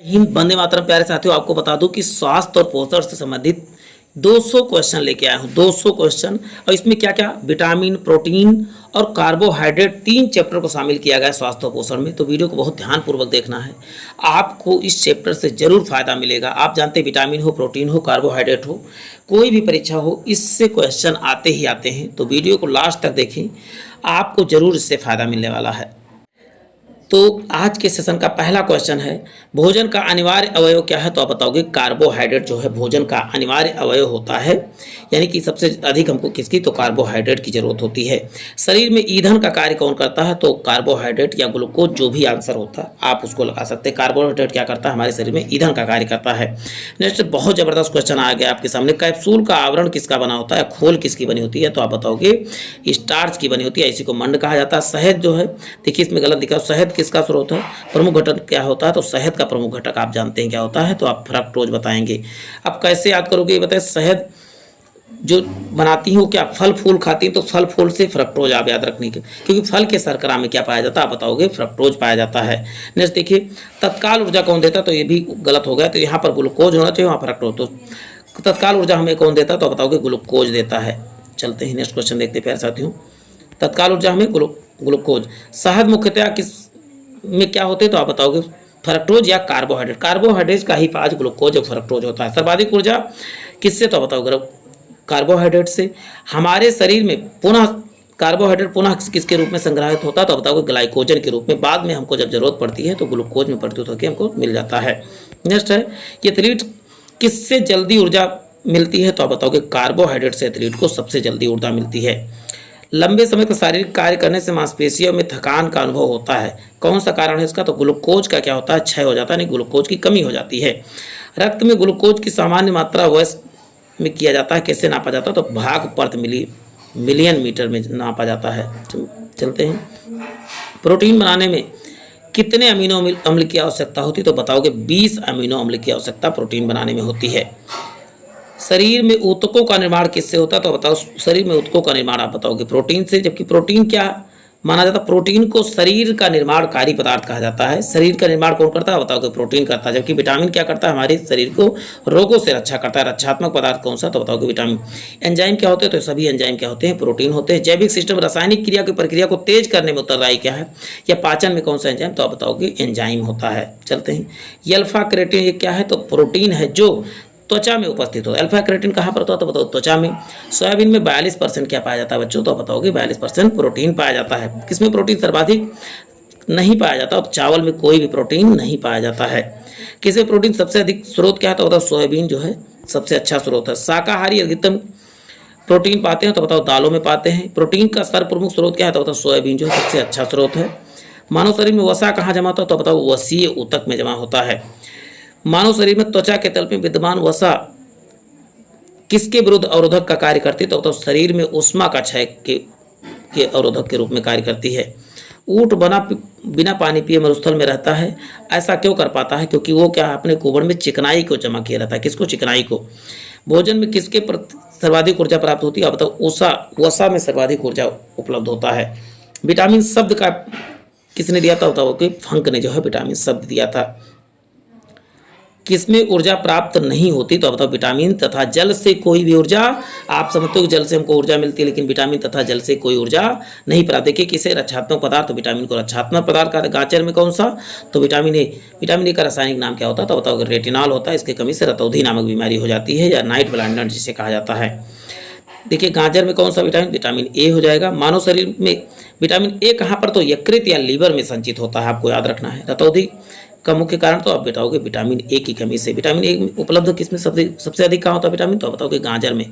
हिंद वंदे मातरम। प्यारे साथियों, आपको बता दूं कि स्वास्थ्य और पोषण से संबंधित 200 क्वेश्चन लेके आया हूं। 200 क्वेश्चन, और इसमें क्या क्या विटामिन, प्रोटीन और कार्बोहाइड्रेट 3 चैप्टर को शामिल किया गया है स्वास्थ्य और पोषण में। तो वीडियो को बहुत ध्यानपूर्वक देखना है, आपको इस चैप्टर से जरूर फायदा मिलेगा। आप जानते हैं विटामिन हो, प्रोटीन हो, कार्बोहाइड्रेट हो, कोई भी परीक्षा हो, इससे क्वेश्चन आते ही आते हैं। तो वीडियो को लास्ट तक देखें, आपको जरूर इससे फायदा मिलने वाला है। तो आज के सेशन का पहला क्वेश्चन है, भोजन का अनिवार्य अवयव क्या है? तो आप बताओगे कार्बोहाइड्रेट जो है भोजन का अनिवार्य अवयव होता है, यानी कि सबसे अधिक हमको किसकी? तो कार्बोहाइड्रेट की जरूरत होती है। शरीर में ईंधन का कार्य कौन करता है? तो कार्बोहाइड्रेट या ग्लूकोज, जो भी आंसर होता है आप उसको लगा सकते हैं। कार्बोहाइड्रेट क्या करता है? हमारे शरीर में ईंधन का कार्य करता है। नेक्स्ट, बहुत जबरदस्त क्वेश्चन आ गया आपके सामने, कैप्सूल का आवरण किसका बना होता है? खोल किसकी बनी होती है? तो आप बताओगे स्टार्च की बनी होती है, इसी को मंड कहा जाता है। शहद जो है, देखिए इसमें गलत दिखा, शहद किसका स्रोत है? प्रमुख घटक क्या होता है? तो शहद का प्रमुख घटक आप जानते हैं क्या होता है, तो आप फ्रक्टोज बताएंगे। अब कैसे याद करोगे ये बताए, शहद जो बनाती हो, क्या फल फूल खाती हैं? तो फल फूल से फ्रक्टोज आप याद रखने के, क्योंकि फल के शर्करा में क्या पाया जाता है? आप बताओगे फ्रक्टोज पाया जाता है। नेक्स्ट देखिए, तत्काल ऊर्जा कौन देता है? तो ये भी गलत हो गया, तो यहाँ पर ग्लूकोज होना चाहिए, वहाँ फ्रक्टोज। तो तत्काल ऊर्जा हमें कौन देता है? तो बताओगे ग्लूकोज देता है। चलते हैं नेक्स्ट क्वेश्चन देखते हैं प्यारे साथियों। तत्काल ऊर्जा हमें ग्लूकोज। शहद मुख्यतः किस में क्या होते हैं? तो आप बताओगे फ्रक्टोज या कार्बोहाइड्रेट। कार्बोहाइड्रेट का ही पाँच ग्लूकोज और फ्रक्टोज होता है। सर्वाधिक ऊर्जा किससे? तो आप बताओगे कार्बोहाइड्रेट से। हमारे शरीर में पुनः कार्बोहाइड्रेट पुनः किसके रूप में संग्रहित होता है? तो बताओगे ग्लाइकोजन के रूप में। बाद में हमको जब जरूरत पड़ती है तो ग्लूकोज में परिवर्तित होकर हमको मिल जाता है। नेक्स्ट है, एथलीट किससे जल्दी ऊर्जा मिलती है? तो आप बताओगे कार्बोहाइड्रेट से एथलीट को सबसे जल्दी ऊर्जा मिलती है। लंबे समय तक शारीरिक कार्य करने से मांसपेशियों में थकान का अनुभव होता है, कौन सा कारण है इसका? तो ग्लूकोज का क्या होता है? क्षय हो जाता है, नहीं ग्लूकोज की कमी हो जाती है। रक्त में ग्लूकोज की सामान्य मात्रा वयस्क में किया जाता है, कैसे नापा जाता है? तो भाग प्रति मिलियन मीटर में नापा जाता है। चलते हैं, प्रोटीन बनाने में कितने अमीनो अम्ल की आवश्यकता होती है? तो बताओगे 20 अमीनो अम्ल की आवश्यकता प्रोटीन बनाने में होती है। शरीर में ऊतकों का निर्माण किससे होता है? तो बताओ शरीर में ऊतकों का निर्माण आप बताओगे प्रोटीन से, जबकि प्रोटीन क्या माना जाता है? प्रोटीन को शरीर का निर्माणकारी पदार्थ कहा जाता है। शरीर का निर्माण कौन करता है? बताओगे प्रोटीन करता है। जबकि विटामिन क्या करता है? हमारे शरीर को रोगों से रक्षा करता है। रक्षात्मक पदार्थ कौन सा? तो बताओगे विटामिन। एंजाइम क्या होते हैं? तो सभी एंजाइम क्या होते हैं? प्रोटीन होते हैं। जैविक सिस्टम रासायनिक क्रिया की प्रक्रिया को तेज करने में उत्तरदायी क्या है? या पाचन में कौन सा एंजाइम? तो आप बताओगे एंजाइम होता है। चलते हैं, अल्फा क्रेटिन ये क्या है? तो प्रोटीन है जो त्वचा में उपस्थित होता है। अल्फा क्रेटिन कहाँ पर होता है? तो बताओ त्वचा में। सोयाबीन में 42% क्या पाया जाता है बच्चों? तो बताओगे 42% प्रोटीन पाया जाता है। किसमें प्रोटीन सर्वाधिक नहीं पाया जाता? और चावल में कोई भी प्रोटीन नहीं पाया जाता है। किसमें प्रोटीन सबसे अधिक स्रोत क्या है? तो बताओ सोयाबीन जो है सबसे अच्छा स्रोत है। शाकाहारी अधिकतम प्रोटीन पाते हैं? तो बताओ दालों में पाते हैं। प्रोटीन का सर्वप्रमुख स्रोत क्या है? तो बताओ सोयाबीन जो सबसे अच्छा स्रोत है। मानव शरीर में वसा कहाँ जमा होता है? तो बताओ वसीय ऊतक में जमा होता है। मानव शरीर में त्वचा के तल में विद्यमान वसा किसके विरुद्ध अवरोधक का कार्य करती है? तो शरीर में उष्मा का क्षय के अवरोधक के रूप में कार्य करती है। ऊंट बिना पानी पिए मरुस्थल में रहता है, ऐसा क्यों कर पाता है? क्योंकि वो क्या अपने कुबड़ में चिकनाई को जमा किया रहता है। किसको? चिकनाई को। भोजन में किसके सर्वाधिक ऊर्जा प्राप्त होती है? आप बताओ वसा में सर्वाधिक ऊर्जा उपलब्ध होता है। विटामिन शब्द का किसने दिया था? बताओ कि फंक ने जो है विटामिन शब्द दिया था। किसमें ऊर्जा प्राप्त नहीं होती? तो बताओ विटामिन तथा जल से कोई भी ऊर्जा। आप समझते हो कि जल से हमको ऊर्जा मिलती है, लेकिन विटामिन तथा जल से कोई ऊर्जा नहीं प्राप्त। देखिए किसे रक्षात्मक पदार्थ, तो विटामिन को रक्षात्मक पदार्थ का गाजर में कौन सा? तो विटामिन ए। विटामिन ए का रासायनिक नाम क्या होता है? तो बताओ रेटिनॉल होता है। इसकी कमी से रतौंधी नामक बीमारी हो जाती है, या नाइट ब्लाइंडनेस जिसे कहा जाता है। देखिए गाजर में कौन सा विटामिन? विटामिन ए हो जाएगा। मानव शरीर में विटामिन ए कहाँ पर? तो यकृत या लीवर में संचित होता है, आपको याद रखना है। रतौंधी का मुख्य कारण तो आप बताओगे विटामिन ए की कमी से। विटामिन ए उपलब्ध किसमें सबसे अधिक कहाँ होता है विटामिन? तो आप बताओगे गाजर में।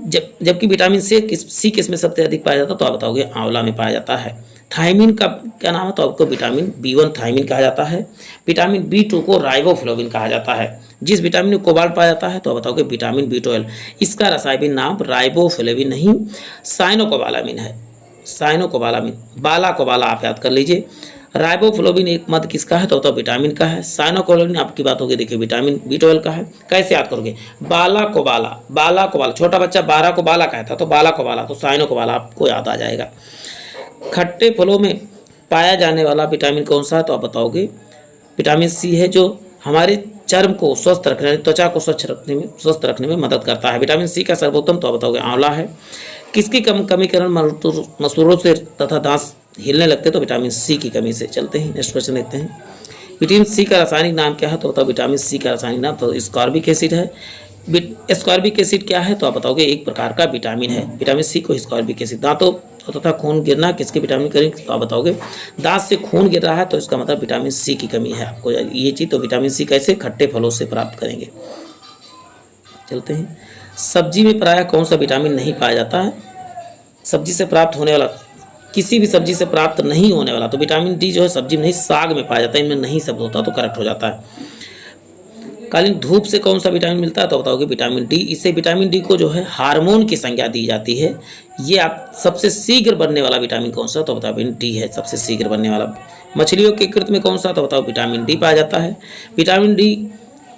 जबकि विटामिन सी किसमें सबसे अधिक पाया जाता है? तो आप बताओगे आंवला में पाया जाता है। थायमिन का क्या नाम है? तो आपको विटामिन B1 थायमिन कहा जाता है। विटामिन B2 को राइबोफ्लोविन कहा जाता है। जिस विटामिन में कोबाल्ट पाया जाता है तो आप बताओगे विटामिन B12। इसका रासायनिक नाम राइबोफ्लोविन नहीं साइनोकोबालामिन है। साइनोकोबालामिन, बाला कोबाला आप याद कर लीजिए। राइबोफ्लोविन एक मद किसका है? तो विटामिन का है। साइनोकोबालामिन आपकी बात होगी, देखिए विटामिन B12 का है। कैसे याद करोगे? बाला कोबाला, बाला कोबाला, छोटा बच्चा 12 को बाला कहता तो बाला कोबाला, तो साइनोकोबाला आपको याद आ जाएगा। खट्टे फलों में पाया जाने वाला विटामिन कौन सा है? तो आप बताओगे विटामिन सी है, जो हमारे चर्म को स्वस्थ रखने, त्वचा को स्वस्थ रखने में मदद करता है। विटामिन सी का सर्वोत्तम तो बताओगे आंवला है। किसकी कमी कारण मसूड़ों से तथा दांत हिलने लगते हैं? तो विटामिन सी की कमी से। चलते हैं नेक्स्ट क्वेश्चन देखते हैं। विटामिन सी का रासायनिक नाम क्या है? तो बताओ विटामिन सी का रासायनिक नाम तो स्कॉर्बिक एसिड है। स्कॉर्बिक एसिड क्या है? तो आप बताओगे एक प्रकार का विटामिन है। विटामिन सी को स्कॉर्बिक एसिड। दांतों तथा खून गिरना किसके विटामिन करें? तो आप बताओगे दांत से खून गिर रहा है तो इसका मतलब विटामिन सी की कमी है आपको ये चीज़। तो विटामिन सी कैसे? खट्टे फलों से प्राप्त करेंगे। चलते हैं। सब्जी में प्रायः कौन सा विटामिन नहीं पाया जाता है? सब्जी से प्राप्त होने वाला, किसी भी सब्जी से प्राप्त नहीं होने वाला, तो विटामिन डी जो है सब्जी में नहीं, साग में पाया जाता है। इनमें नहीं शब्द होता तो करेक्ट हो जाता है। कालीन धूप से कौन सा विटामिन मिलता है? तो बताओगे विटामिन डी। इससे विटामिन डी को जो है हार्मोन की संज्ञा दी जाती है। ये आप सबसे शीघ्र बनने वाला विटामिन कौन सा? तो विटामिन डी है सबसे शीघ्र बनने वाला। मछलियों के कृत में कौन सा? तो बताओ विटामिन डी पाया जाता है। विटामिन डी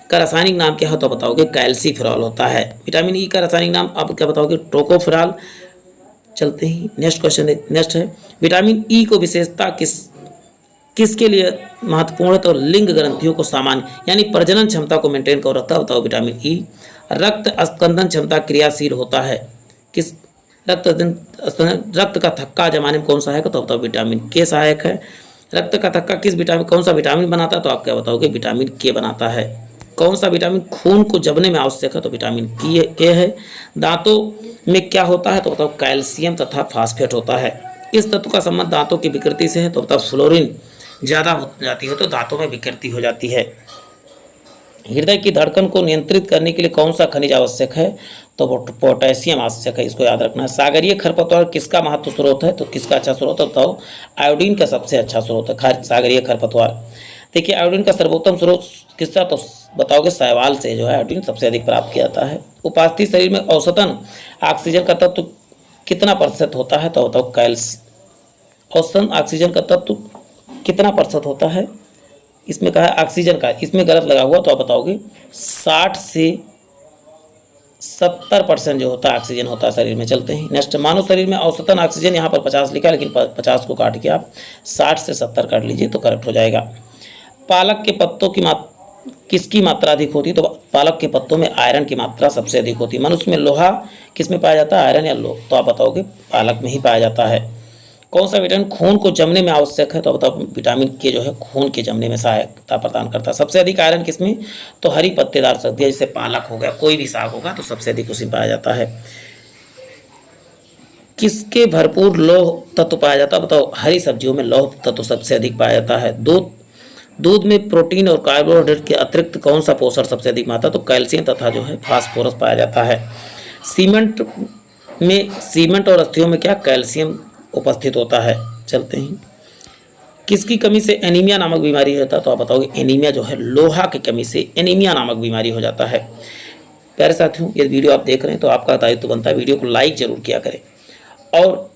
का रासायनिक नाम क्या है? तो बताओगे कैल्सीफेरॉल होता है। विटामिन ई का रासायनिक नाम आप क्या बताओगे? टोकोफेरॉल। चलते ही नेक्स्ट क्वेश्चन। नेक्स्ट है विटामिन ई को विशेषता किसके लिए महत्वपूर्ण है? तो लिंग ग्रंथियों को सामान्य यानी प्रजनन क्षमता को मेंटेन कर रखता है। बताओ विटामिन ई। रक्त स्पंदन क्षमता क्रियाशील होता है। किस रक्त का थक्का जमाने में कौन सा है? तो बताओ विटामिन के सहायक है। रक्त का थक्का किस विटामिन, कौन सा विटामिन बनाता है? तो आप क्या बताओगे? विटामिन के बनाता है। कौन सा विटामिन खून को जमने में आवश्यक है? तो विटामिन के है। दांतों में क्या होता है? तो बताओ कैल्शियम तथा फास्फेट होता है। इस तत्व का संबंध दांतों की विकृति से है। तो बताओ फ्लोरीन ज़्यादा हो जाती है तो दांतों में विकृति हो जाती है। हृदय की धड़कन को नियंत्रित करने के लिए कौन सा खनिज आवश्यक है? तो पोटेशियम आवश्यक है, इसको याद रखना है। सागरीय खरपतवार किसका महत्व स्रोत है? तो किसका अच्छा स्रोत है? बताओ आयोडीन का सबसे अच्छा स्रोत है सागरीय खरपतवार। देखिए आयोडीन का सर्वोत्तम स्रोत किसका? तो बताओगे शैवाल से जो है आयोडीन सबसे अधिक प्राप्त किया जाता है। उपास्थि शरीर में औसतन ऑक्सीजन का तत्व कितना प्रतिशत होता है? तो बताओ औसतन ऑक्सीजन का तत्व कितना प्रतिशत होता है? इसमें कहा है ऑक्सीजन का, इसमें गलत लगा हुआ तो आप बताओगे 60 से 70% जो होता है ऑक्सीजन होता है शरीर में। चलते हैं नेक्स्ट। मानव शरीर में औसतन ऑक्सीजन यहाँ पर 50 लिखा है लेकिन 50 को काट के आप 60 से 70 काट लीजिए तो करेक्ट हो जाएगा। पालक के पत्तों की किसकी मात्रा अधिक होती है? तो पालक के पत्तों में आयरन की मात्रा सबसे अधिक होती है। मनुष्य में लोहा किस में पाया जाता है? आयरन या लोह? तो आप बताओगे पालक में ही पाया जाता है। कौन सा विटामिन खून को जमने में आवश्यक है? तो बताओ विटामिन के जो है खून के जमने में सहायता प्रदान करता है। सबसे अधिक आयरन किसमें? तो हरी पत्तेदार सब्जियां जैसे पालक हो गया, कोई भी साग होगा तो सबसे अधिक उसी में पाया जाता है। किसके भरपूर लौह तत्व पाया जाता है? बताओ हरी सब्जियों में लौह तत्व सबसे अधिक पाया जाता है। दूध में प्रोटीन और कार्बोहाइड्रेट के अतिरिक्त कौन सा पोषण सबसे अधिक मात्रा? तो कैल्शियम तथा जो है फास्फोरस पाया जाता है। सीमेंट और अस्थियों में क्या? कैल्शियम उपस्थित होता है। चलते हैं। किसकी कमी से एनीमिया नामक बीमारी होता है? तो आप बताओगे एनीमिया जो है लोहा की कमी से एनीमिया नामक बीमारी हो जाता है। प्यारे साथियों यदि वीडियो आप देख रहे हैं तो आपका दायित्व बनता है वीडियो को लाइक जरूर किया करें और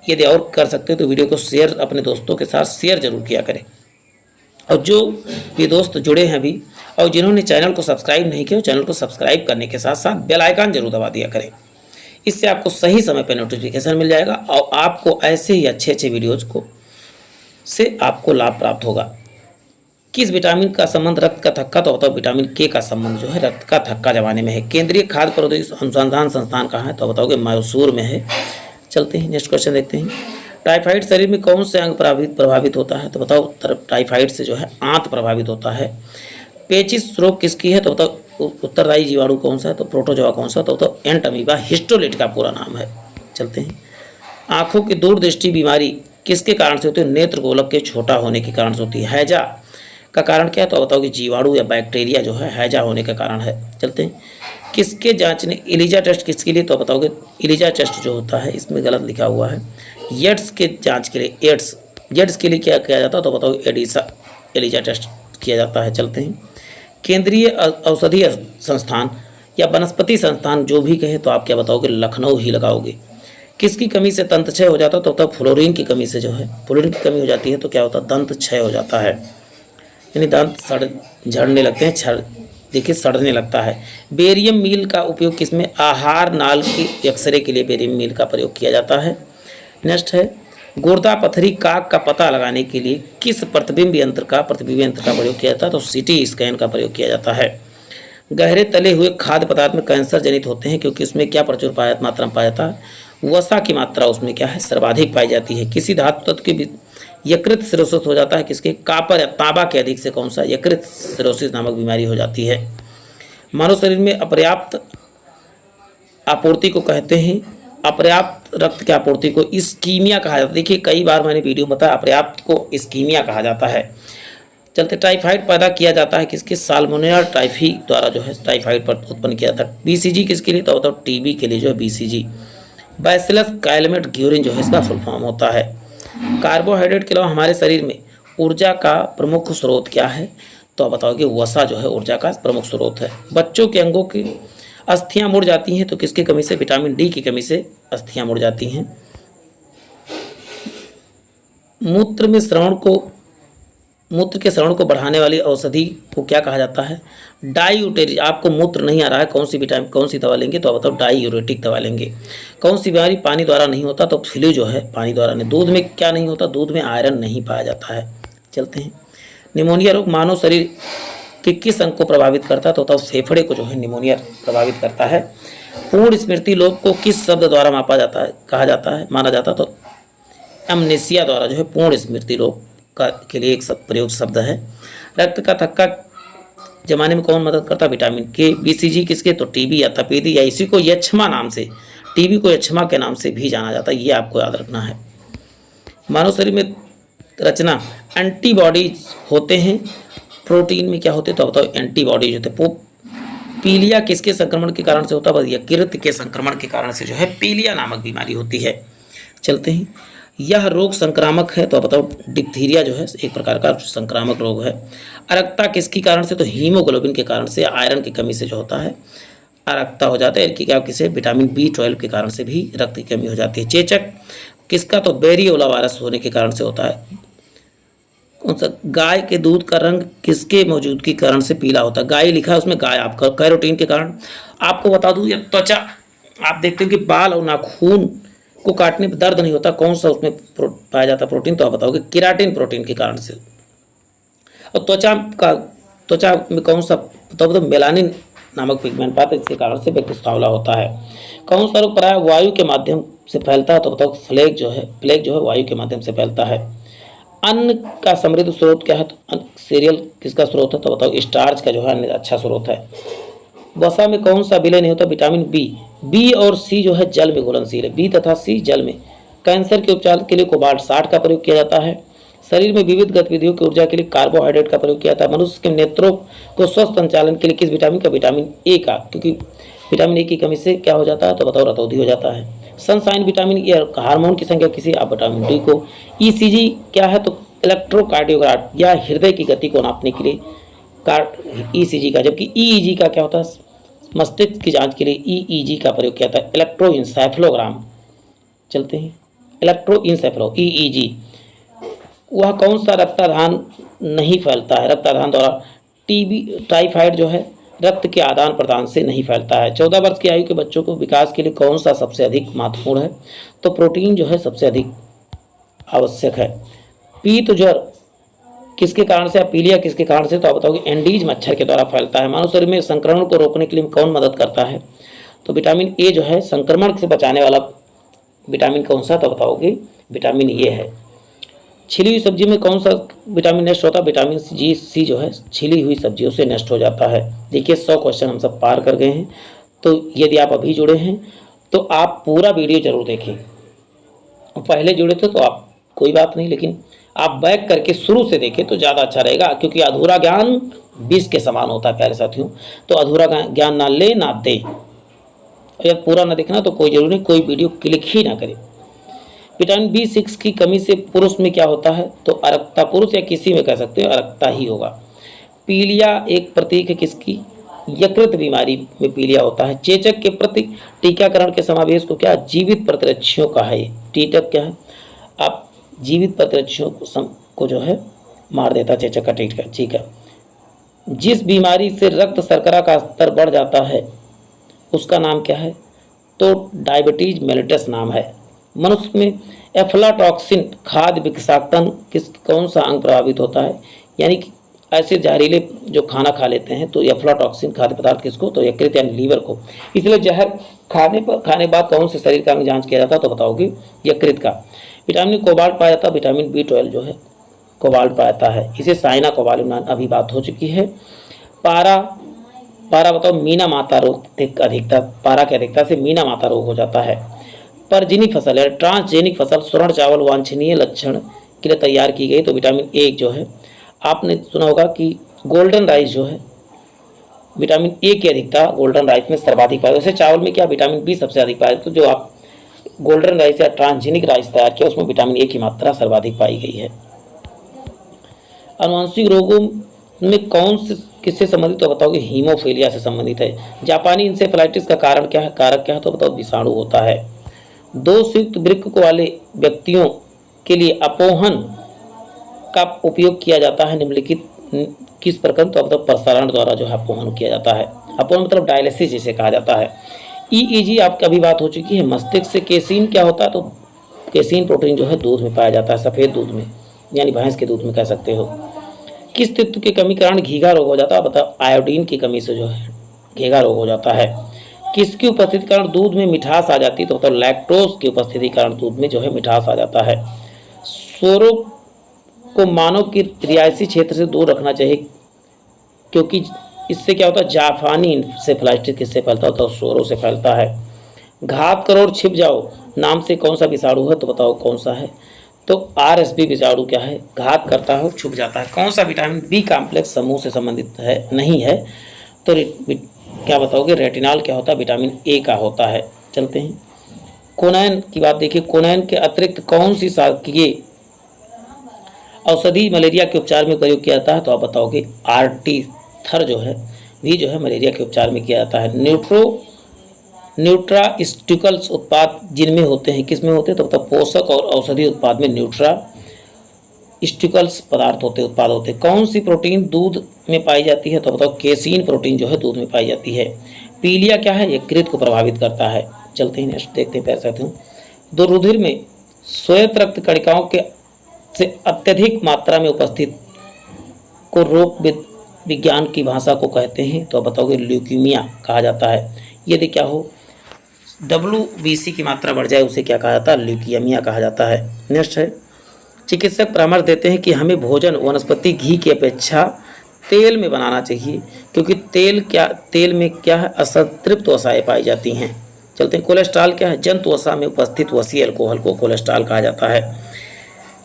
यदि और कर सकते हो तो वीडियो को शेयर अपने दोस्तों के साथ शेयर जरूर किया करें। और जो भी दोस्त जुड़े हैं अभी और जिन्होंने चैनल को सब्सक्राइब नहीं किया चैनल को सब्सक्राइब करने के साथ साथ बेल आइकन जरूर दबा दिया करें। इससे आपको सही समय पर नोटिफिकेशन मिल जाएगा और आपको ऐसे ही अच्छे वीडियोज़ से आपको लाभ प्राप्त होगा। किस विटामिन का संबंध रक्त का थक्का? तो बताओ विटामिन के का संबंध जो है रक्त का थक्का जमाने में है। केंद्रीय खाद्य प्रौद्योगिकी अनुसंधान संस्थान कहाँ है? तो बताओगे मैसूर में है। चलते हैं नेक्स्ट क्वेश्चन देखते हैं। टाइफाइड शरीर में कौन से अंग प्रभावित होता है? तो बताओ टाइफाइड से जो है आंत प्रभावित होता है। पेचिश रोग किसकी है? तो बताओ उत्तरदायी जीवाणु कौन सा है? तो प्रोटोजोआ कौन सा? तो बताओ एंटमीबा हिस्टोलिट का पूरा नाम है। चलते हैं। आंखों की दूरदृष्टि बीमारी किसके कारण से होती है? नेत्र गोलक के छोटा होने के कारण से होती है। हैजा का कारण क्या है? तो बताओ कि जीवाणु या बैक्टीरिया जो है हैजा होने का कारण है। चलते हैं। किसके जांचने एलिजा टेस्ट किसके लिए? तो बताओगे एलिजा टेस्ट जो होता है इसमें गलत लिखा हुआ है। एड्स के जांच के लिए एड्स के लिए क्या किया जाता है? तो बताओ एलिजा टेस्ट किया जाता है। चलते हैं। केंद्रीय औषधीय संस्थान या वनस्पति संस्थान जो भी कहे तो आप क्या बताओगे? लखनऊ ही लगाओगे। किसकी कमी से दंत क्षय हो जाता है? तो बताओ फ्लोरीन की कमी से जो है फ्लोरीन की कमी हो जाती है तो क्या होता है? दंत क्षय हो जाता है यानी दांत झड़ने लगते हैं, देखिए सड़ने लगता है। बेरियम मील का उपयोग किसमें? आहार नाल की एक्सरे के लिए बेरियम मील का प्रयोग किया जाता है। नेक्स्ट है गुर्दा पथरी काक का पता लगाने के लिए किस प्रतिबिंब यंत्र का प्रयोग किया जाता है? तो सीटी स्कैन का प्रयोग किया जाता है। गहरे तले हुए खाद्य पदार्थ में कैंसर जनित होते हैं क्योंकि उसमें क्या प्रचुर मात्रा में पाया जाता है? वसा की मात्रा उसमें क्या है? सर्वाधिक पाई जाती है। किसी धातु तत्व की यकृत सिरोसिस हो जाता है किसके? कापर या तांबा के अधिक से कौन सा? यकृत सिरोसिस नामक बीमारी हो जाती है। मानव शरीर में अपर्याप्त आपूर्ति को कहते हैं, अपर्याप्त रक्त की आपूर्ति को इस्कीमिया कहा जाता है। देखिए कई बार मैंने वीडियो बताया, अपर्याप्त को इस्कीमिया कहा जाता है। चलते टाइफाइड पैदा किया जाता है किसके? साल्मोनेला टाइफी द्वारा जो है टाइफाइड पर उत्पन्न किया जाता है। बीसीजी किसके लिए? तो बताओ टीबी के लिए जो है बीसीजी। बैसिलस कैलमेट ग्यूरिन जो है इसका फुल फॉर्म होता है। कार्बोहाइड्रेट के अलावा हमारे शरीर में ऊर्जा का प्रमुख स्रोत क्या है? तो आप बताओ कि वसा जो है ऊर्जा का प्रमुख स्रोत है। बच्चों के अंगों की अस्थियां मुड़ जाती हैं तो किसकी कमी से? विटामिन डी की कमी से अस्थियां मुड़ जाती हैं। मूत्र के श्रवण को बढ़ाने वाली औषधि को क्या कहा जाता है? डाईयूरेटिक। आपको मूत्र नहीं आ रहा है, कौन सी दवा लेंगे? तो आप बताओ डाईयूरेटिक दवा लेंगे। कौन सी बीमारी पानी द्वारा नहीं होता? तो फ्लू जो है पानी द्वारा नहीं। दूध में क्या नहीं होता? दूध में आयरन नहीं पाया जाता है। चलते हैं। निमोनिया रोग मानव शरीर के किस अंग को प्रभावित करता है? तो बताओ फेफड़े को जो है निमोनिया प्रभावित करता है। पूर्ण स्मृति लोप को किस शब्द द्वारा माना जाता है? तो एमनेसिया द्वारा जो है पूर्ण स्मृति लोप के लिए एक प्रयोग शब्द है। रक्त का थक्का जमाने में कौन मदद करता है? विटामिन के। बीसीजी किसके? तो टीबी या तपेदी या इसी को यक्षमा नाम से, टीबी को यक्षमा के नाम से भी जाना जाता है, ये आपको याद रखना है। मानव शरीर में रचना एंटीबॉडीज होते हैं, प्रोटीन में क्या होते हैं? तो बताओ एंटीबॉडीज होते हैं। पीलिया किसके संक्रमण के कारण से होता है? यकृत के संक्रमण के कारण से जो है पीलिया नामक बीमारी होती है। चलते हैं। यह रोग संक्रामक है तो बताओ डिप्थीरिया जो है एक प्रकार का संक्रामक रोग है। अरक्ता किसके कारण से? तो हीमोग्लोबिन के कारण से, आयरन की कमी से जो होता है अरक्ता हो जाता है। कि क्या किसे? विटामिन B12 के कारण से भी रक्त की कमी हो जाती है। चेचक किसका? तो बेरियोला वायरस होने के कारण से होता है। कौन सा? गाय के दूध का रंग किसके मौजूदगी के कारण से पीला होता है? गाय लिखा है उसमें, गाय आपका कैरोटीन के कारण। आपको बता दूं ये त्वचा, आप देखते हो कि बाल और नाखून को काटने पर दर्द नहीं होता, कौन सा उसमें पाया जाता प्रोटीन? तो आप बताओगे केराटिन प्रोटीन के कारण से। और त्वचा में कौन सा? तो मेलानिन नामक पिगमेंट पाते इसके कारण से व्यक्ति सांवला होता है। कौन सा रोग प्राय वायु के माध्यम से फैलता है? तो बताओ प्लेग जो है वायु के माध्यम से फैलता है। अन्न का समृद्ध स्रोत क्या है? तो सीरियल किसका स्रोत है? तो बताओ स्टार्च का जो है अन्न अच्छा स्रोत है। वसा में कौन सा विलय नहीं होता? विटामिन बी और सी जो है जल में घुलनशील है। बी तथा सी जल में। कैंसर के उपचार के लिए कोबाल्ट 60 का प्रयोग किया जाता है। शरीर में विविध गतिविधियों की ऊर्जा के लिए कार्बोहाइड्रेट का प्रयोग किया जाता है। मनुष्य के नेत्रों को स्वस्थ संचालन के लिए किस विटामिन का? विटामिन ए का, क्योंकि विटामिन ए की कमी से क्या हो जाता है? तो बताओ रतौंधी हो जाता है। सनसाइन विटामिन ए हार्मोन की संख्या किसी? आप विटामिन डी को। ईसीजी क्या है? तो इलेक्ट्रोकार्डियोग्राफ या हृदय की गति को नापने के लिए ईसीजी का। जबकि ईईजी का क्या होता है? मस्तिष्क की जांच के लिए ईईजी का प्रयोग किया जाता है। इलेक्ट्रोइंसेफेलोग्राम। चलते हैं। ईईजी वह कौन सा रक्ताधान नहीं फैलता है? रक्ताधान द्वारा टाइफाइड जो है रक्त के आदान प्रदान से नहीं फैलता है। 14 वर्ष की आयु के बच्चों को विकास के लिए कौन सा सबसे अधिक महत्वपूर्ण है? तो प्रोटीन जो है सबसे अधिक आवश्यक है। पीत ज्वर किसके कारण से? पीलिया किसके कारण से? तो आप बताओगे एंडीज मच्छर के द्वारा फैलता है। मानव शरीर में संक्रमण को रोकने के लिए कौन मदद करता है? तो विटामिन ए जो है संक्रमण से बचाने वाला विटामिन कौन सा? तो बताओगे विटामिन ए है। छिली हुई सब्जी में कौन सा विटामिन नष्ट होता है? विटामिन सी जो है छिली हुई सब्जियों से नष्ट हो जाता है। देखिए 100 क्वेश्चन हम सब पार कर गए हैं। तो यदि आप अभी जुड़े हैं तो आप पूरा वीडियो जरूर देखें। पहले जुड़े थे तो आप कोई बात नहीं, लेकिन आप बैक करके शुरू से देखें तो ज़्यादा अच्छा रहेगा, क्योंकि अधूरा ज्ञान विष के समान होता है प्यारे साथियों। तो अधूरा ज्ञान ना ले ना दे। अगर पूरा ना देखना तो कोई जरूरी नहीं, कोई वीडियो क्लिक ही ना करे। विटामिन B6 की कमी से पुरुष में क्या होता है? तो अरक्ता। पुरुष या किसी में कह सकते हो अरक्ता ही होगा। पीलिया एक प्रतीक है किसकी? यकृत बीमारी में पीलिया होता है। चेचक के प्रति टीकाकरण के समावेश को क्या? जीवित प्रतिरक्षियों का है। टीटक क्या है? आप जीवित प्रतिरक्षियों को जो है मार देता है चेचक का टीका। ठीक है। जिस बीमारी से रक्त शर्करा का स्तर बढ़ जाता है उसका नाम क्या है? तो डायबिटीज मेलिटस नाम है। मनुष्य में एफ्लाटॉक्सिन खाद्य विषाक्तन कौन सा अंग प्रभावित होता है, यानी कि ऐसे जहरीले जो खाना खा लेते हैं तो एफ्लाटॉक्सिन खाद्य पदार्थ किसको, तो यकृत यानी लीवर को। इसलिए जहर खाने बाद कौन से शरीर का अंग जांच किया जाता है, तो बताओगे यकृत का। विटामिन कोबाल्ट पाया जाता है, विटामिन B12 जो है कोबाल्ट पाया जाता है, इसे साइना कोबाल्ट अभी बात हो चुकी है। पारा पारा बताओ मीना माता रोग अधिकता, पारा की अधिकता से मीना माता रोग हो जाता है। परजीनी फसल है ट्रांसजेनिक फसल स्वर्ण चावल वांछनीय लक्षण के लिए तैयार की गई, तो विटामिन ए जो है, आपने सुना होगा कि गोल्डन राइस जो है विटामिन ए की अधिकता गोल्डन राइस में सर्वाधिक पाई। वैसे चावल में क्या विटामिन बी सबसे अधिक पाया, तो जो आप गोल्डन राइस या ट्रांसजेनिक राइस तैयार किया उसमें विटामिन ए की मात्रा सर्वाधिक पाई गई है। आनुवंशिक रोगों में कौन से किससे संबंधित, तो बताओगे हीमोफीलिया से संबंधित है। जापानी इंसेफेलाइटिस का कारण क्या है, कारक क्या है, तो बताओ विषाणु होता है। दो संयुक्त वृक्क वाले व्यक्तियों के लिए अपोहन का उपयोग किया जाता है निम्नलिखित किस प्रकार, तो बताओ प्रसारण द्वारा जो है अपोहन किया जाता है। अपोहन मतलब डायलिसिस जिसे कहा जाता है। EEG आपकी अभी बात हो चुकी है। मस्तिष्क से केसिन क्या होता है, तो केसिन प्रोटीन जो है दूध में पाया जाता है, सफ़ेद दूध में, यानी भैंस के दूध में कह सकते हो। किस तत्व की कमी कारण घीघा रोग हो जाता है, बताओ आयोडीन की कमी से जो है घीघा रोग हो जाता है। किसकी उपस्थिति कारण दूध में मिठास आ जाती है, तो बताओ लैक्टोज की उपस्थिति कारण दूध में जो है मिठास आ जाता है। स्वरों को मानव की रिहायशी क्षेत्र से दूर रखना चाहिए, क्योंकि इससे क्या होता है, जापानी इंसेफेलाइटिस किससे फैलता है, तो स्वरों से फैलता है। घात करो और छिप जाओ नाम से कौन सा विषाणु है, तो बताओ कौन सा है, तो RSV विषाणु क्या है, घात करता है और छुप जाता है। कौन सा विटामिन बी कॉम्प्लेक्स समूह से संबंधित है, नहीं है, तो क्या बताओगे रेटिनॉल क्या होता है, विटामिन ए का होता है। चलते हैं कोनाइन की बात देखिए। कोनाइन के अतिरिक्त कौन सी शासकीय औषधि मलेरिया के उपचार में प्रयोग किया जाता है, तो आप बताओगे आर्टीथर जो है भी जो है मलेरिया के उपचार में किया जाता है। न्यूट्रास्टिकल्स उत्पाद जिनमें होते हैं, किस में होते हैं, तो बताओ पोषक और औषधि उत्पाद में न्यूट्रास्टिकल्स पदार्थ होते उत्पाद होते हैं। कौन सी प्रोटीन दूध में पाई जाती है, तो बताओ केसीन प्रोटीन जो है दूध में पाई जाती है। पीलिया क्या है, यकृत को प्रभावित करता है। चलते हैं नेक्स्ट देखते हैं पैसा हूँ। दो रुधिर में श्वेत रक्त कणिकाओं के से अत्यधिक मात्रा में उपस्थित को रोग विज्ञान की भाषा को कहते हैं, तो बताओगे ल्यूकीमिया कहा जाता है। यदि क्या हो WBC की मात्रा बढ़ जाए उसे क्या कहा जाता है, ल्यूकीमिया कहा जाता है। नेक्स्ट है चिकित्सक परामर्श देते हैं कि हमें भोजन वनस्पति घी की अपेक्षा तेल में बनाना चाहिए, क्योंकि तेल में क्या है, असंतृप्त वसाएं पाई जाती हैं। चलते हैं कोलेस्ट्रॉल क्या है, जंतु वसा में उपस्थित वसी अल्कोहल को कोलेस्ट्रॉल कहा जाता है।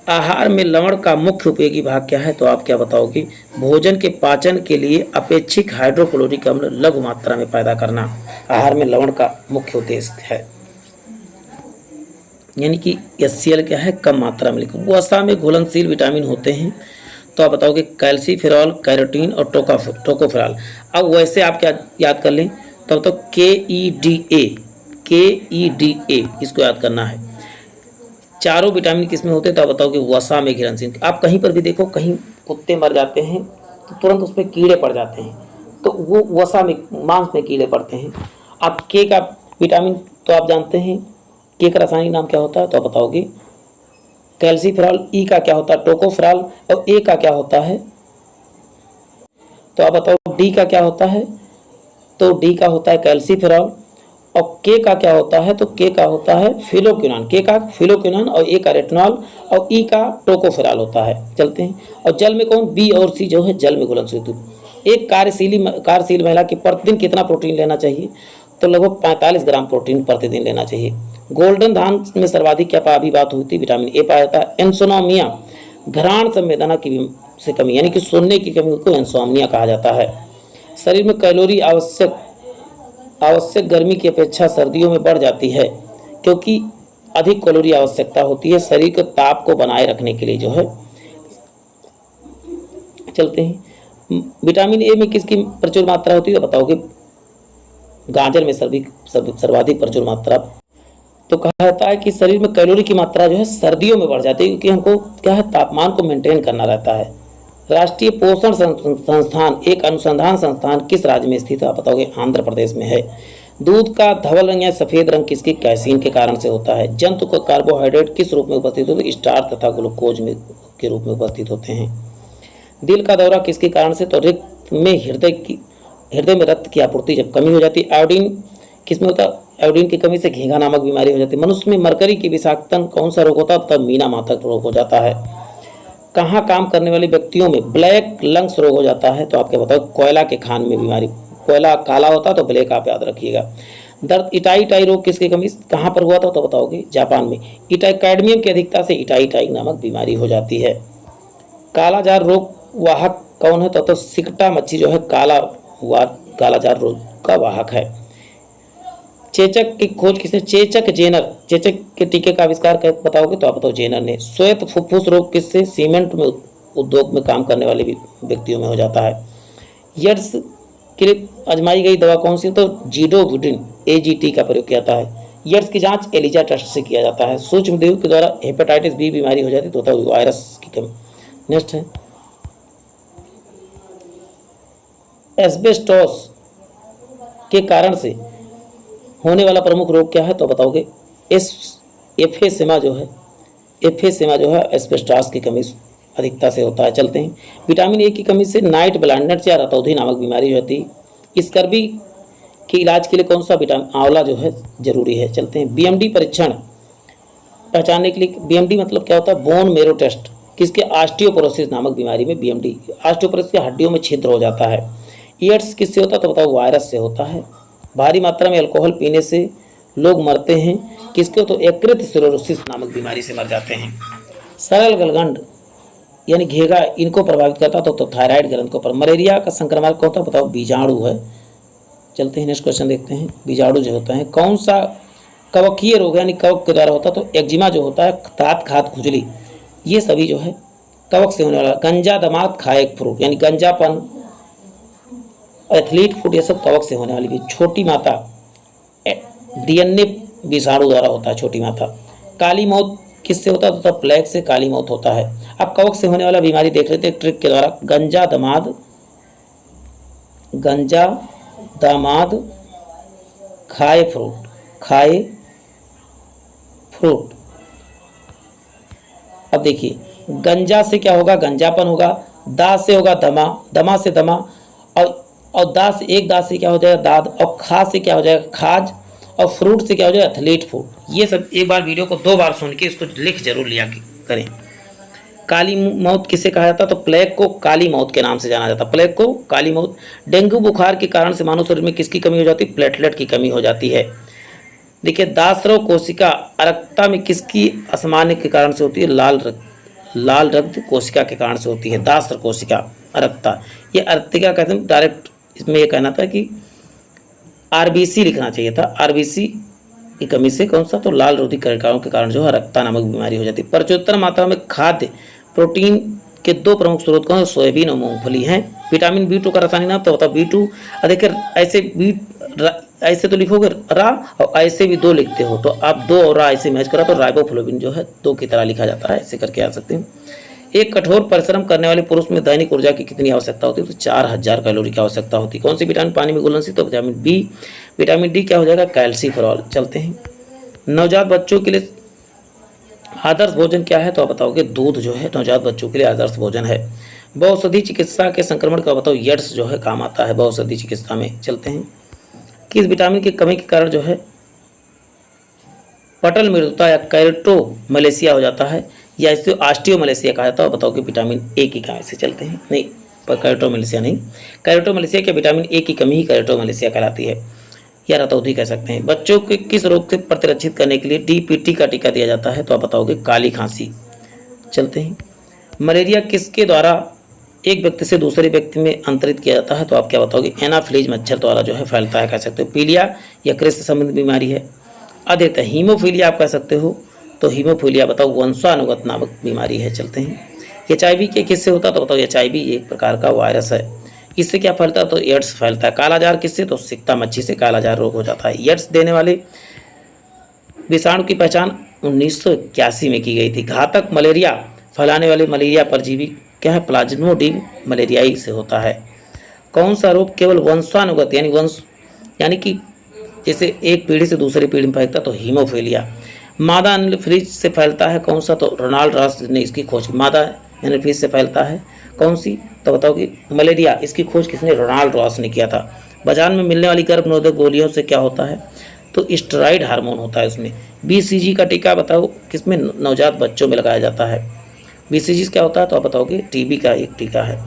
आहार में लवण का मुख्य उपयोगी भाग क्या है, तो आप क्या बताओगे, भोजन के पाचन के लिए अपेक्षित हाइड्रोक्लोरिक अम्ल लघु मात्रा में पैदा करना आहार में लवण का मुख्य उद्देश्य है, यानी कि HCl क्या है, कम मात्रा में लिखो। वसा में घुलनशील विटामिन होते हैं, तो आप बताओगे कैल्सीफेरॉल, कैरोटीन और टोकोफेरॉल। अब वैसे आप क्या याद कर लें, तो बताओ KEDA इसको याद करना है। चारों विटामिन किसमें होते हैं, तो आप बताओगे वसा में घुलनशील। आप कहीं पर भी देखो, कहीं कुत्ते मर जाते हैं तो तुरंत उसमें कीड़े पड़ जाते हैं, तो वो वसा में मांस में कीड़े पड़ते हैं। आप के का विटामिन तो आप जानते हैं, के का रासायनिक नाम क्या होता है, तो आप बताओगे कैल्सीफेरॉल। ई का क्या होता है, टोकोफेरॉल। और ए का क्या होता है, तो आप बताओ डी का क्या होता है, तो डी का होता है कैल्सीफेरॉल। और के का क्या होता है, तो के का होता है फिलोक्विनोन, के का फिलोक्विनोन और ए का रेटिनॉल और ई का टोकोफेरॉल होता है। चलते हैं और जल में कौन, बी और सी जो है जल में घुलनशील। एक कार्यशील महिला की प्रतिदिन कितना प्रोटीन लेना चाहिए, तो लगभग 45 ग्राम प्रोटीन प्रतिदिन लेना चाहिए। गोल्डन धान में सर्वाधिक क्या अभी बात हुई थी, विटामिन ए पाया जाता है। इंसोम्निया घ्राण संवेदना की से कमी, यानी कि सुनने की कमी को इंसोम्निया कहा जाता है। शरीर में कैलोरी आवश्यक गर्मी की अपेक्षा सर्दियों में बढ़ जाती है, क्योंकि अधिक कैलोरी आवश्यकता होती है शरीर के ताप को बनाए रखने के लिए जो है। चलते हैं विटामिन ए में किसकी प्रचुर मात्रा होती है, तो बताओगे गाजर में सर्वाधिक प्रचुर मात्रा। तो कहा जाता है कि शरीर में कैलोरी की मात्रा जो है सर्दियों में बढ़ जाती है, क्योंकि हमको क्या है, तापमान को मेंटेन करना रहता है। राष्ट्रीय पोषण संस्थान एक अनुसंधान संस्थान किस राज्य में स्थित है, आप बताओगे आंध्र प्रदेश में है। दूध का धवल रंग या सफेद रंग किसकी कैसीन के कारण से होता है? जंतु का कार्बोहाइड्रेट किस रूप में उपस्थित होते हैं? स्टार्च तथा ग्लूकोज में के रूप में उपस्थित होते हैं। दिल का दौरा किसके कारण से? तो हृदय में रक्त की आपूर्ति जब कमी हो जाती है। आयोडीन किसमें होता है? आयोडीन की कमी से घेंघा नामक बीमारी हो जाती है। मनुष्य में मरकरी की विषाक्तन कौन सा रोग होता है? तब मीना मातक रोग हो जाता है। कहाँ काम करने वाले व्यक्तियों में ब्लैक लंग्स रोग हो जाता है? तो आप क्या बताओ? कोयला के खान में बीमारी। कोयला काला होता है तो ब्लैक आप याद रखिएगा। दर्द इटाई रोग किसकी कमी कहाँ पर हुआ था? तो बताओगे जापान में। कैडमियम की अधिकता से इटाई नामक बीमारी हो जाती है। कालाजार रोग वाहक कौन है? तो सिकटा मच्छी जो है कालाजार रोग का वाहक है। चेचक की खोज किसने? चेचक के टीके का आविष्कार बताओगे? तो आप बताओ जेनर ने। श्वेत फुफ्फुस रोग किससे? सीमेंट में उद्योग में काम करने वाले व्यक्तियों में हो जाता है। यड्स के लिए आजमाई गई दवा कौन सी? तो जीडोवुडिन AGT का प्रयोग किया जाता है। यड्स की जांच एलिजा टेस्ट से किया जाता है। सूक्ष्मजीव के द्वारा हेपेटाइटिस B बीमारी हो जाती है तो वायरस की कमी। नेक्स्ट है एस्बेस्टोस के कारण से होने वाला प्रमुख रोग क्या है? तो बताओगे एफेसेमा जो है एस्बेस्टोस की कमी अधिकता से होता है। चलते हैं। विटामिन A की कमी से नाइट ब्लाइंडनेस या रतौंधी नामक बीमारी होती है। स्कर्वी के इलाज के लिए कौन सा विटामिन आंवला जो है जरूरी है? चलते हैं। BMD परीक्षण पहचानने के लिए BMD मतलब क्या होता है? बोन मेरो टेस्ट किसके? ऑस्टियोपोरोसिस नामक बीमारी में BMD ऑस्टियोपोरोसिस की हड्डियों में छिद्र हो जाता है। एड्स किससे होता है? तो बताओ वायरस से होता है। भारी मात्रा में अल्कोहल पीने से लोग मरते हैं किसके? तो यकृत सिरोसिस नामक बीमारी से मर जाते हैं। सरल गलगंड यानी घेगा इनको प्रभावित करता तो थायराइड ग्रंथ को पर। मलेरिया का संक्रमण कौन होता है? बताओ बीजाणु है। चलते हैं नेक्स्ट क्वेश्चन देखते हैं। बीजाणु जो होता है कौन सा कवकीय रोग है? यानी कवक के द्वारा होता है। तो एक्जिमा जो होता है, तात खात खुजली, ये सभी जो है कवक से होने वाला। गंजा दमाद खाए फ्रूट यानी गंजापन, एथलीट फूड, ये सब कवक से होने वाली भी। छोटी माता DNA विषाणु द्वारा होता है। छोटी माता। काली मौत किससे होता है? तो प्लेग से काली मौत होता है। अब कवक से होने वाला बीमारी देख लेते हैं ट्रिक के द्वारा। गंजा दामाद खाए फ्रूट। अब देखिए गंजा से क्या होगा? गंजापन होगा। दा से होगा दमा से दमा, और दा से एक दा से क्या हो जाएगा? दाद, और खा से क्या हो जाएगा? खाज, और फ्रूट से क्या हो जाएगा? Athlete food. ये सब एक बार वीडियो को 2 बार सुन के इसको लिख जरूर लिया करें। काली मौत किसे कहा जाता है? तो प्लेग को काली मौत के नाम से जाना जाता है। प्लेग को काली मौत। डेंगू बुखार के कारण से मानव शरीर में किसकी कमी हो जाती है? प्लेटलेट की कमी हो जाती है। देखिए दासरव कोशिका अरक्ता में किसकी असामान्य के कारण से होती है? लाल रक्त कोशिका के कारण से होती है। दासर कोशिका अरक्ता, ये अर्तिका कहते हैं। डायरेक्ट इसमें यह कहना था कि RBC लिखना चाहिए था। RBC की कमी से कौन सा? तो लाल रोधी कोशिकाओं के कारण जो है रक्ता नामक बीमारी हो जाती है। प्रचुरतर मात्रा में खाद्य प्रोटीन के 2 प्रमुख स्रोत कौन है? सोयाबीन और मूंगफली हैं। विटामिन B2 का रासायनिक नाम तो होता है B2। देखिए ऐसे तो लिखोगे रा, और ऐसे भी 2 लिखते हो तो आप 2 और रा ऐसे मैच करा तो राइबोफ्लोविन जो है 2 की तरह लिखा जाता है। ऐसे करके आ सकते हैं। एक कठोर परिश्रम करने वाले पुरुष में दैनिक ऊर्जा की कितनी आवश्यकता होती है? तो 4000 कैलोरी की आवश्यकता होती है। कौन सी विटामिन पानी में घुलनशील? तो विटामिन B। विटामिन D क्या हो जाएगा? कैल्सीफेरॉल। चलते हैं। नवजात बच्चों के लिए आदर्श भोजन क्या है? तो आप बताओगे दूध जो है नवजात बच्चों के लिए आदर्श भोजन है। बहुऔषधि चिकित्सा के संक्रमण का बताओ? यड्स जो है काम आता है बहुऔषधि चिकित्सा में। चलते हैं। किस विटामिन की कमी के कारण जो है पटल मृदुता या कैरेटोमलेशिया हो जाता है, या इसे ऑस्टियोमलेशिया कहा जाता है? बताओ कि विटामिन A की कमी से। चलते हैं। नहीं, पर कैरेटोमलेशिया नहीं। कैरेटोमलेशिया के विटामिन A की कमी ही कैरेटोमलेशिया कहलाती है, या रतौंधी कह सकते हैं। बच्चों के किस रोग से प्रतिरक्षित करने के लिए DPT का टीका दिया जाता है? तो आप बताओगे काली खांसी। चलते हैं। मलेरिया किसके द्वारा एक व्यक्ति से दूसरे व्यक्ति में अंतरित किया जाता है? तो आप क्या बताओगे? एनाफ्लीज मच्छर द्वारा जो है फैलता है कह सकते हो। पीलिया या कृषि संबंधित बीमारी है। अधिकतर हीमोफीलिया आप कह सकते हो। तो हीमोफीलिया बताओ वंशानुगत नामक बीमारी है। चलते हैं। HIV के किससे होता? तो बताओ HIV एक प्रकार का वायरस है। इससे क्या फैलता है? तो एड्स फैलता है। कालाजार किससे? तो सिकता मच्छी से कालाजार रोग हो जाता है। एड्स देने वाले विषाणु की पहचान 1981 में की गई थी। घातक मलेरिया फैलाने वाले मलेरिया परजीवी क्या है? प्लाज्मोडियम मलेरियाई से होता है। कौन सा रोग केवल वंशानुगत यानी कि जैसे एक पीढ़ी से दूसरी पीढ़ी में फैलता तो हीमोफीलिया। मादा एनाफिलीज से फैलता है कौन सा, तो रोनाल्ड रॉस ने इसकी खोज की। मादा एनाफिलीज से फैलता है कौन सी, तो बताओ कि मलेरिया। इसकी खोज किसने, रोनाल्ड रॉस ने किया था। बाजार में मिलने वाली गर्भ निरोधक गोलियों से क्या होता है, तो स्टेरॉइड हार्मोन होता है उसमें। बीसीजी का टीका बताओ किसमें, नवजात बच्चों में लगाया जाता है। बीसीजी क्या होता है, तो आप बताओगे टीबी का एक टीका है।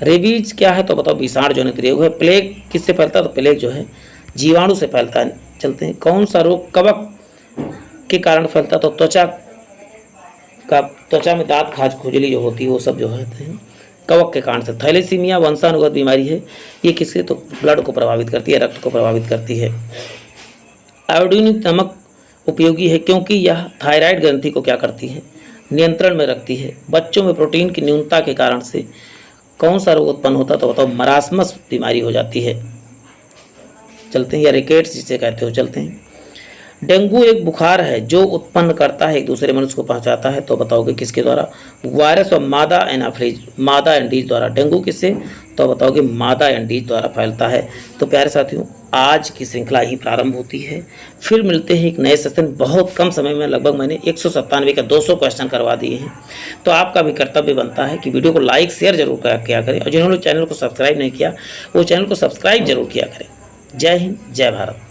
रेबीज क्या है, तो बताओ विषाणु जनित रोग है। प्लेग किससे फैलता है, तो प्लेग जो है जीवाणु से फैलता है। चलते हैं, कौन सा रोग कवक के कारण फैलता है, तो त्वचा में दांत खाज खुजली जो होती है वो सब जो है कवक के कारण से। थैलेसीमिया वंशानुगत बीमारी है, ये किससे, तो ब्लड को प्रभावित करती है, रक्त को प्रभावित करती है। आयोडीन नमक उपयोगी है क्योंकि यह थायराइड ग्रंथि को क्या करती है, नियंत्रण में रखती है। बच्चों में प्रोटीन की न्यूनता के कारण से कौन सा रोग उत्पन्न होता है, तो बताओ मरासमस बीमारी हो जाती है। चलते हैं, या रिकेट्स जिसे कहते हो। चलते हैं, डेंगू एक बुखार है जो उत्पन्न करता है, एक दूसरे मनुष्य को पहुंचाता है, तो बताओगे किसके द्वारा, वायरस और मादा एनाफिलीज, मादा एंडीज द्वारा। डेंगू किससे, तो बताओगे मादा एंडीज द्वारा फैलता है। तो प्यारे साथियों, आज की श्रृंखला ही प्रारंभ होती है, फिर मिलते हैं एक नए सेशन। बहुत कम समय में लगभग मैंने 197 का 200 क्वेश्चन करवा दिए हैं, तो आपका भी कर्तव्य बनता है कि वीडियो को लाइक शेयर जरूर किया करें, और जिन्होंने चैनल को सब्सक्राइब नहीं किया वो चैनल को सब्सक्राइब जरूर किया करें। जय हिंद, जय भारत।